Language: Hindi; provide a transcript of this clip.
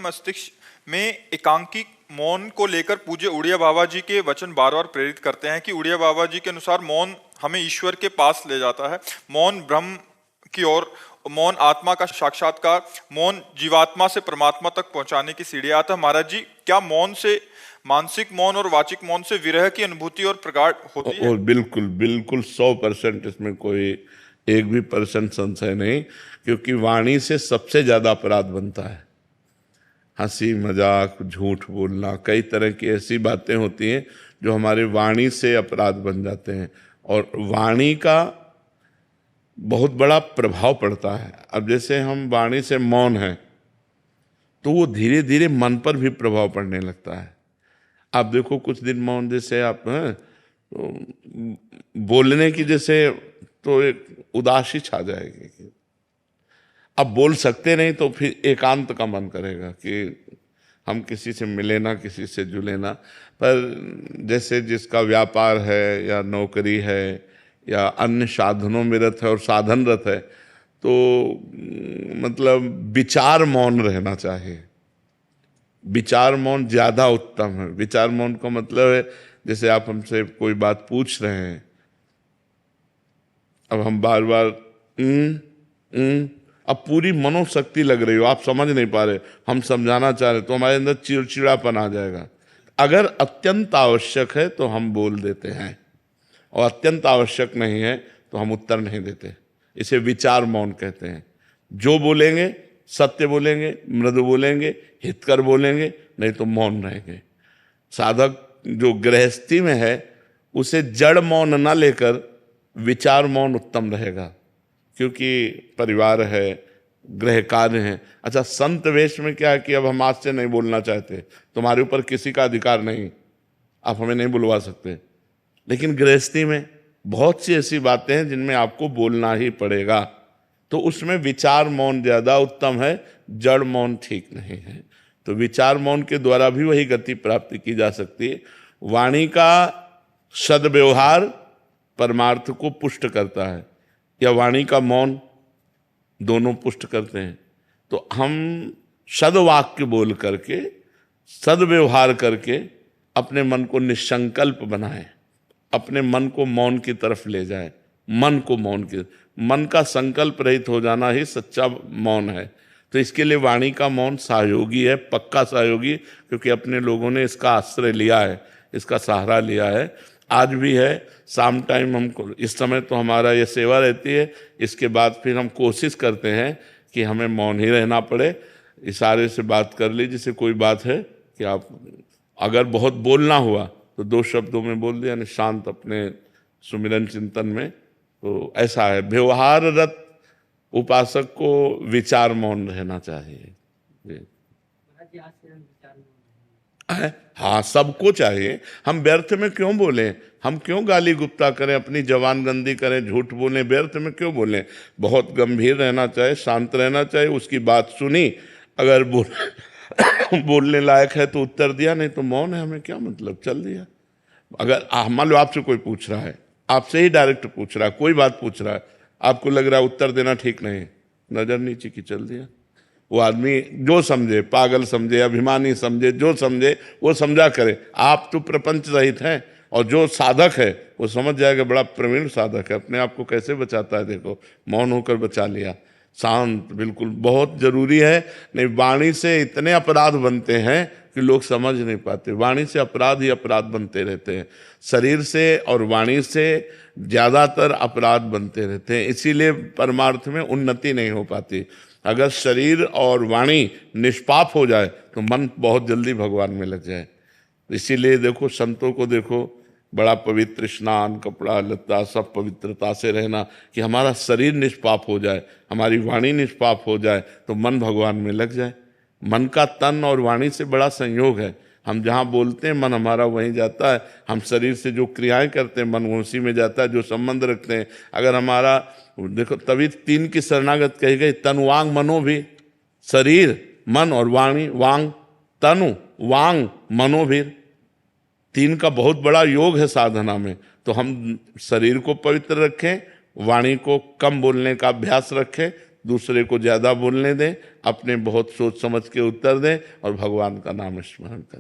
मस्तिष्क में एकांकी मौन को लेकर पूज्य उड़िया बाबा जी के वचन बार बार प्रेरित करते हैं कि उड़िया बाबा जी के अनुसार मौन हमें ईश्वर के पास ले जाता है, मौन ब्रह्म की ओर, मौन आत्मा का साक्षात्कार, मौन जीवात्मा से परमात्मा तक पहुंचाने की सीढ़ी। आता महाराज जी, क्या मौन से, मानसिक मौन और वाचिक मौन से विरह की अनुभूति और प्रगाढ़ होती है? और बिल्कुल बिल्कुल 100% इसमें कोई एक भी परसेंट संशय नहीं, क्योंकि वाणी से सबसे ज्यादा अपराध बनता है। हंसी मजाक, झूठ बोलना, कई तरह की ऐसी बातें होती हैं जो हमारे वाणी से अपराध बन जाते हैं, और वाणी का बहुत बड़ा प्रभाव पड़ता है। अब जैसे हम वाणी से मौन हैं तो वो धीरे धीरे मन पर भी प्रभाव पड़ने लगता है। आप देखो कुछ दिन मौन, जैसे आप तो बोलने की जैसे तो एक उदासी छा जाएगी, अब बोल सकते नहीं तो फिर एकांत का मन करेगा कि हम किसी से मिले ना, किसी से जुले ना। पर जैसे जिसका व्यापार है या नौकरी है या अन्य साधनों में रत है और साधनरत है, तो मतलब विचार मौन रहना चाहिए। विचार मौन ज्यादा उत्तम है। विचार मौन का मतलब है, जैसे आप हमसे कोई बात पूछ रहे हैं, अब हम बार बार अब पूरी मनोशक्ति लग रही हो, आप समझ नहीं पा रहे, हम समझाना चाह रहे, तो हमारे अंदर चिड़चिड़ापन आ जाएगा। अगर अत्यंत आवश्यक है तो हम बोल देते हैं, और अत्यंत आवश्यक नहीं है तो हम उत्तर नहीं देते। इसे विचार मौन कहते हैं। जो बोलेंगे सत्य बोलेंगे, मृदु बोलेंगे, हितकर बोलेंगे, नहीं तो मौन रहेंगे। साधक जो गृहस्थी में है उसे जड़ मौन ना लेकर विचार मौन उत्तम रहेगा, क्योंकि परिवार है, गृह कार्य है। अच्छा, संत वेश में क्या है कि अब हम आज से नहीं बोलना चाहते, तुम्हारे ऊपर किसी का अधिकार नहीं, आप हमें नहीं बुलवा सकते। लेकिन गृहस्थी में बहुत सी ऐसी बातें हैं जिनमें आपको बोलना ही पड़ेगा, तो उसमें विचार मौन ज्यादा उत्तम है, जड़ मौन ठीक नहीं है। तो विचार मौन के द्वारा भी वही गति प्राप्ति की जा सकती है। वाणी का सद्व्यवहार परमार्थ को पुष्ट करता है, या वाणी का मौन, दोनों पुष्ट करते हैं। तो हम सद्वाक्य बोल करके, सद्व्यवहार करके अपने मन को निसंकल्प बनाएं, अपने मन को मौन की तरफ ले जाएं। मन को मौन की, मन का संकल्प रहित हो जाना ही सच्चा मौन है। तो इसके लिए वाणी का मौन सहयोगी है, पक्का सहयोगी, क्योंकि अपने लोगों ने इसका आश्रय लिया है, इसका सहारा लिया है, आज भी है। शाम टाइम हमको, इस समय तो हमारा ये सेवा रहती है, इसके बाद फिर हम कोशिश करते हैं कि हमें मौन ही रहना पड़े। इशारे से बात कर ली, जैसे कोई बात है कि आप अगर बहुत बोलना हुआ तो 2 शब्दों में बोल दिया, यानी शांत अपने सुमिरन चिंतन में। तो ऐसा है, व्यवहाररत उपासक को विचार मौन रहना चाहिए। हाँ, सबको चाहिए। हम व्यर्थ में क्यों बोलें, हम क्यों गाली गुप्ता करें, अपनी जवानगंदी करें, झूठ बोलें, व्यर्थ में क्यों बोलें। बहुत गंभीर रहना चाहिए, शांत रहना चाहिए। उसकी बात सुनी, अगर बोलने लायक है तो उत्तर दिया, नहीं तो मौन है, हमें क्या मतलब, चल दिया। अगर मान लो आपसे कोई पूछ रहा है, आपसे ही डायरेक्ट पूछ रहा है, कोई बात पूछ रहा है, आपको लग रहा है उत्तर देना ठीक नहीं, नजर नीचे की, चल दिया। वो आदमी जो समझे, पागल समझे, अभिमानी समझे, जो समझे वो समझा करे। आप तो प्रपंच रहित हैं, और जो साधक है वो समझ जाएगा, बड़ा प्रवीण साधक है, अपने आप को कैसे बचाता है, देखो मौन होकर बचा लिया। शांत बिल्कुल बहुत जरूरी है। नहीं, वाणी से इतने अपराध बनते हैं कि लोग समझ नहीं पाते। वाणी से अपराध ही अपराध बनते रहते हैं, शरीर से और वाणी से ज्यादातर अपराध बनते रहते हैं। इसीलिए परमार्थ में उन्नति नहीं हो पाती। अगर शरीर और वाणी निष्पाप हो जाए तो मन बहुत जल्दी भगवान में लग जाए। इसीलिए देखो, संतों को देखो, बड़ा पवित्र स्नान, कपड़ा लत्ता सब पवित्रता से रहना, कि हमारा शरीर निष्पाप हो जाए, हमारी वाणी निष्पाप हो जाए, तो मन भगवान में लग जाए। मन का तन और वाणी से बड़ा संयोग है। हम जहाँ बोलते हैं मन हमारा वहीं जाता है, हम शरीर से जो क्रियाएं करते हैं मन उसी में जाता है, जो संबंध रखते हैं। अगर हमारा देखो, तभी 3 की शरणागत कही गई, तन वांग मनो भी, शरीर मन और वाणी, वांग तनु वांग मनो भी, 3 का बहुत बड़ा योग है साधना में। तो हम शरीर को पवित्र रखें, वाणी को कम बोलने का अभ्यास रखें, दूसरे को ज़्यादा बोलने दें, अपने बहुत सोच समझ के उत्तर दें और भगवान का नाम स्मरण करें।